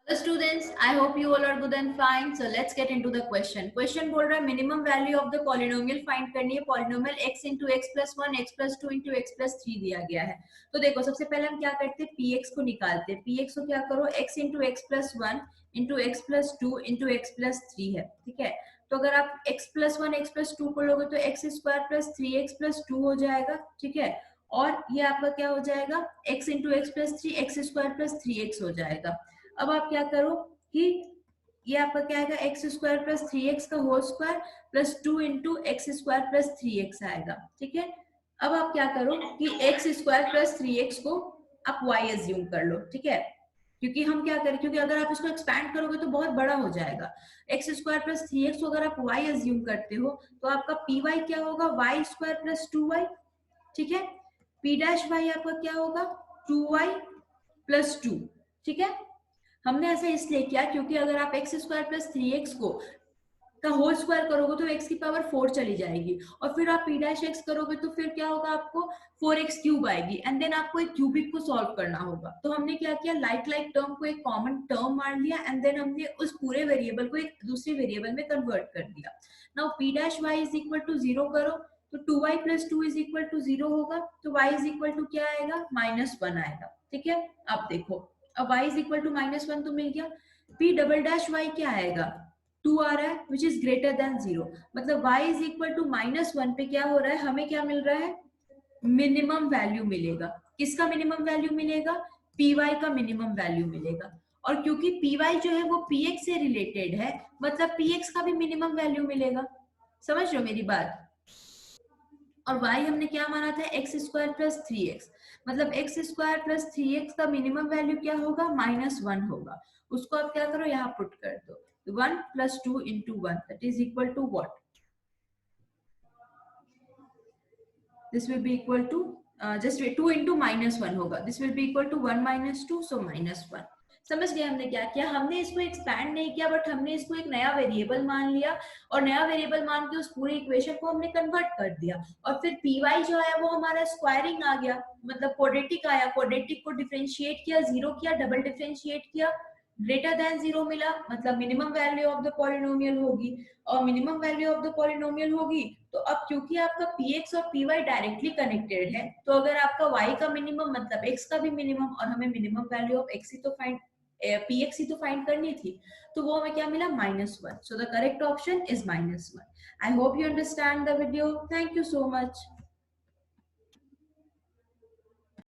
Hello students, I hope you all are good and fine. So let's get into the question. Question बोल रहा है minimum value of the polynomial find करनी है. Polynomial x into x plus 1, x plus 2 into x plus 3 दिया गया है. तो देखो सबसे पहले हम क्या करते हैं, px को निकालते हैं. px को क्या करो, x into x plus 1 into x plus 2 into x plus 3 है, ठीक है. तो अगर आप x plus 1 x plus 2 को लोगे तो x square plus 3x plus 2 हो जाएगा, ठीक है. और ये आपका क्या हो जाएगा, x into x plus 3 x square plus 3x हो जाएगा. अब आप क्या करो कि ये आपका क्या आएगा, x square plus three x का whole square plus 2 into x square plus 3x आएगा, ठीक है. अब आप क्या करो कि एक्स स्क्वायर प्लस 3x को आप y एज्यूम कर लो, ठीक है. क्योंकि हम क्या करें, क्योंकि अगर आप इसको एक्सपैंड करोगे तो बहुत बड़ा हो जाएगा. एक्स स्क्वायर प्लस 3x को अगर आप y एज्यूम करते हो तो आपका पी वाई क्या होगा, वाई स्क्वायर प्लस 2y, ठीक है. पी डैश वाई आपका क्या होगा, 2y प्लस 2, ठीक है. हमने ऐसा इसलिए किया क्योंकि अगर आप x square plus three x को का होल स्क्वायर करोगे तो x की पावर 4 चली जाएगी, और फिर आप p डैश x करोगे तो फिर क्या होगा, आपको 4x क्यूब आएगी, एंड देन आपको एक क्यूबिक को सॉल्व करना होगा. तो हमने क्या किया, लाइक लाइक टर्म को एक कॉमन टर्म मान लिया, एंड देन हमने उस पूरे वेरिएबल को एक दूसरे वेरिएबल में कन्वर्ट कर दिया. Now p dash y is equal to 0 करो तो 2y plus 2 is equal to 0 होगा, तो y इज इक्वल टू क्या आएगा, -1 आएगा, ठीक है. अब देखो, अब y इज इक्वल टू -1 तो मिल गया. p डबल डैश y क्या आएगा, 2 आ रहा है विच इज ग्रेटर देन 0, मतलब y इज इक्वल टू -1 पे क्या हो रहा है, हमें क्या मिल रहा है, मिनिमम वैल्यू मिलेगा. किसका मिनिमम वैल्यू मिलेगा, py का मिनिमम वैल्यू मिलेगा. और क्योंकि py जो है वो px से रिलेटेड है, मतलब px का भी मिनिमम वैल्यू मिलेगा. समझ रहे हो मेरी बात. और y हमने क्या माना था, x square plus three x, मतलब x square plus three x का मिनिमम वैल्यू क्या होगा, -1 होगा. उसको आप क्या करो, यहाँ पुट कर दो, 1 plus 2 into 1 that is equal to what, this will be equal to just 2 into -1 होगा, this will be equal to 1 minus 2, so -1. समझ गए हमने क्या किया, हमने इसको एक्सपैंड नहीं किया, बट हमने इसको एक नया वेरिएबल मान लिया, और नया वेरिएबल मान के उस पूरे इक्वेशन को हमने कन्वर्ट कर दिया. और फिर पी वाई जो है वो हमारा स्क्वायरिंग आ गया, मतलब क्वाड्रेटिक आया, क्वाड्रेटिक को डिफरेंशिएट किया, जीरो किया, डबल डिफरेंशिएट किया, ग्रेटर देन जीरो मिला, मतलब minimum value of the polynomial होगी. और minimum value of the polynomial होगी तो अब क्योंकि आपका px और py डायरेक्टली कनेक्टेड है, तो अगर आपका y का मिनिमम मतलब x का भी मिनिमम, और हमें मिनिमम वैल्यू ऑफ x ही तो फाइंड px ही तो फाइंड करनी थी, तो वो हमें क्या मिला, -1. So the correct option is -1. I hope you understand the video. Thank you so much.